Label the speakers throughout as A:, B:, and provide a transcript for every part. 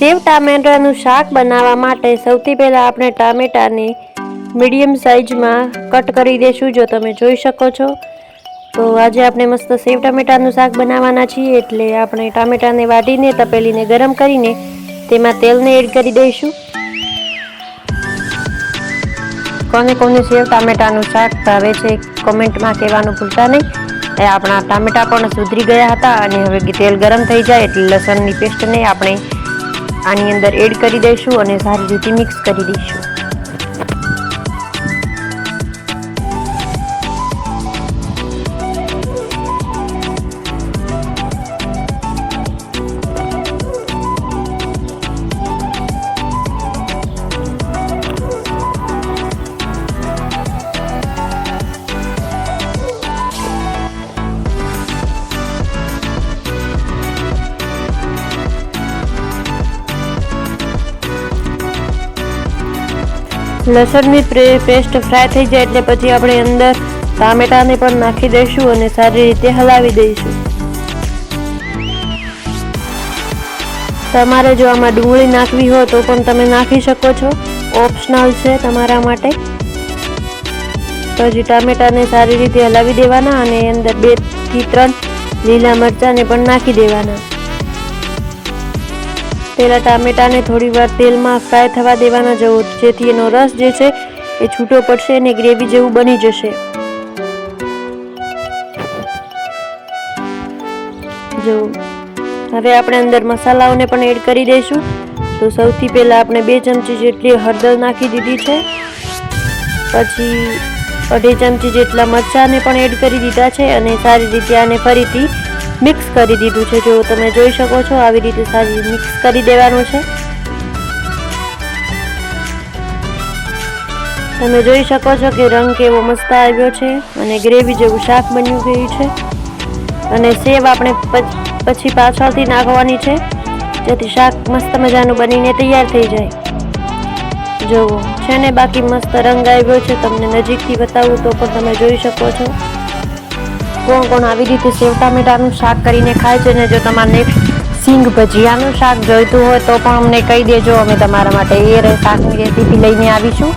A: સેવ ટામેટાનું શાક બનાવવા માટે સૌથી પહેલાં આપણે ટામેટાને મીડિયમ સાઇઝમાં કટ કરી દઈશું. જો તમે જોઈ શકો છો તો આજે આપણે મસ્ત સેવ ટામેટાનું શાક બનાવવાના છીએ, એટલે આપણે ટામેટાને વાટીને તપેલીને ગરમ કરીને તેમાં તેલને એડ કરી દઈશું. કોને કોને સેવ ટામેટાનું શાક ભાવે છે કોમેન્ટમાં કહેવાનું ભૂલતા નહીં. આપણા ટામેટા પણ સુધરી ગયા હતા અને હવે તેલ ગરમ થઈ જાય એટલે લસણની પેસ્ટને આપણે આની અંદર એડ કરી દઈશું અને સારી રીતે મિક્સ કરી દઈશું. લસણની પેસ્ટ ફ્રાય થઈ જાય એટલે પછી આપણે અંદર ટામેટાને પણ નાખી દઈશું અને સારી રીતે હલાવી દઈશું. તમારે જો આમાં ડુંગળી નાખવી હોય તો પણ તમે નાખી શકો છો, ઓપ્શનલ છે તમારા માટે. પછી ટામેટાને સારી રીતે હલાવી દેવાના અને અંદર 2 થી 3 લીલા મરચાંને પણ નાખી દેવાના. પહેલાં ટામેટાને થોડી વાર તેલમાં ફ્રાય થવા દેવાના, જેથી એનો રસ જે છે એ છૂટો પડશે અને ગ્રેવી જેવું બની જશે. જો હવે આપણે અંદર મસાલાઓને પણ એડ કરી દઈશું. તો સૌથી પહેલાં આપણે 2 ચમચી જેટલી હળદર નાખી દીધી છે. પછી 2.5 ચમચી જેટલા મરચાંને પણ એડ કરી દીધા છે અને સારી રીતે આને ફરીથી મિક્સ કરી દીધું છે. જો તમે જોઈ શકો છો આવી રીતે સારી મિક્સ કરી દેવાનું છે. તમે જોઈ શકો છો કે રંગ કેવો મસ્ત આવ્યો છે અને ગ્રેવી જેવું શાક બન્યું ગયું છે. અને સેવ આપણે પછી પાછળથી નાખવાની છે, જેથી શાક મસ્ત મજાનું બનીને તૈયાર થઈ જાય. જુઓ છે ને, બાકી મસ્ત રંગ આવ્યો છે. તમને નજીકથી બતાવું તો પણ તમે જોઈ શકો છો. કોણ કોણ આવી રીતે સેવ ટામેટાનું શાક કરીને ખાય છે ને જો તમારે નેક્સ્ટ સિંગ ભજીયાનું શાક જોઈતું હોય તો પણ અમને કહી દેજો, અમે તમારા માટે એ શાકની રેસીપી લઈને આવીશું.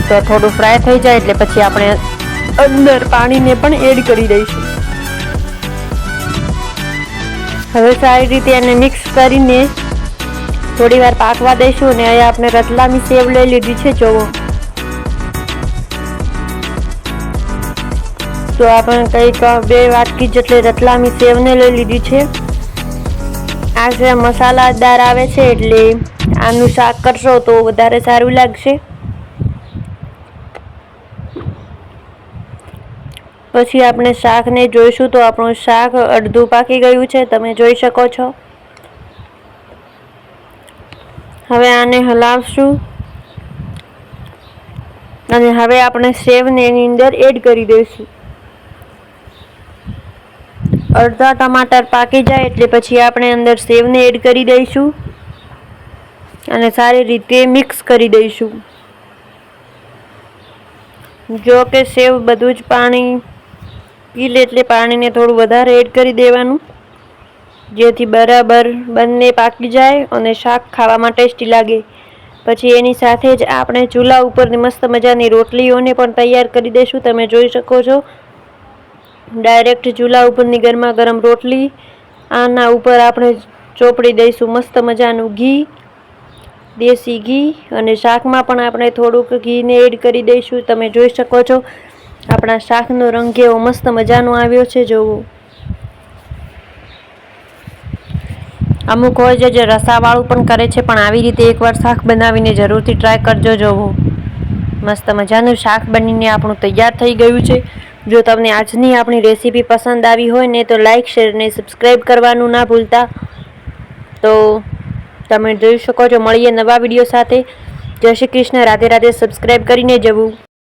A: તો થોડું ફ્રાય થઈ જાય એટલે પછી આપણે અંદર પાણીને પણ એડ કરી દઈશું. હવે સારી રીતે એને મિક્સ કરીને થોડી વાર પાકવા દઈશું. અને અહીંયા આપણે રતલામી સેવ લઈ લીધી છે. જોવો તો આપણે કંઈક 2 વાટકી જેટલી રતલામી સેવને લઈ લીધી છે. આ સેવ મસાલાદાર આવે છે એટલે આનું શાક કરશો તો વધારે સારું લાગશે. પછી આપણે શાકને જોઈશું તો આપણું શાક અડધું પાકી ગયું છે, તમે જોઈ શકો છો. હવે આને હલાવશું અને હવે આપણે સેવને એની અંદર એડ કરી દઈશું. અડધા ટમાટર પાકી જાય એટલે પછી આપણે અંદર સેવને એડ કરી દઈશું અને સારી રીતે મિક્સ કરી દઈશું. જો કે સેવ બધું જ પાણી પી લે એટલે પાણીને થોડું વધારે એડ કરી દેવાનું, જેથી બરાબર બંને પાકી જાય અને શાક ખાવામાં ટેસ્ટી લાગે. પછી એની સાથે જ આપણે ચૂલા ઉપરની મસ્ત મજાની રોટલીઓને પણ તૈયાર કરી દઈશું. તમે જોઈ શકો છો ડાયરેક્ટ ચૂલા ઉપરની ગરમા ગરમ રોટલી, આના ઉપર આપણે ચોપડી દઈશું મસ્ત મજાનું ઘી, દેશી ઘી. અને શાકમાં પણ આપણે થોડુંક ઘીને એડ કરી દઈશું. તમે જોઈ શકો છો આપણા શાકનો રંગ કેવો મસ્ત મજાનો આવ્યો છે. જોવો અમુક હોય છે જે રસાવાળું પણ કરે છે, પણ આવી રીતે એકવાર શાક બનાવીને જરૂરથી ટ્રાય કરજો. જોવો મસ્ત મજાનું શાક બનીને આપણું તૈયાર થઈ ગયું છે. જો તમને આજની આપણી રેસીપી પસંદ આવી હોય ને તો લાઇક, શેર અને સબસ્ક્રાઈબ કરવાનું ના ભૂલતા. તો તમે જોઈ શકો છો, મળીએ નવા વિડીયો સાથે. જય શ્રી કૃષ્ણ, રાધે રાધે. સબસ્ક્રાઈબ કરીને જવું.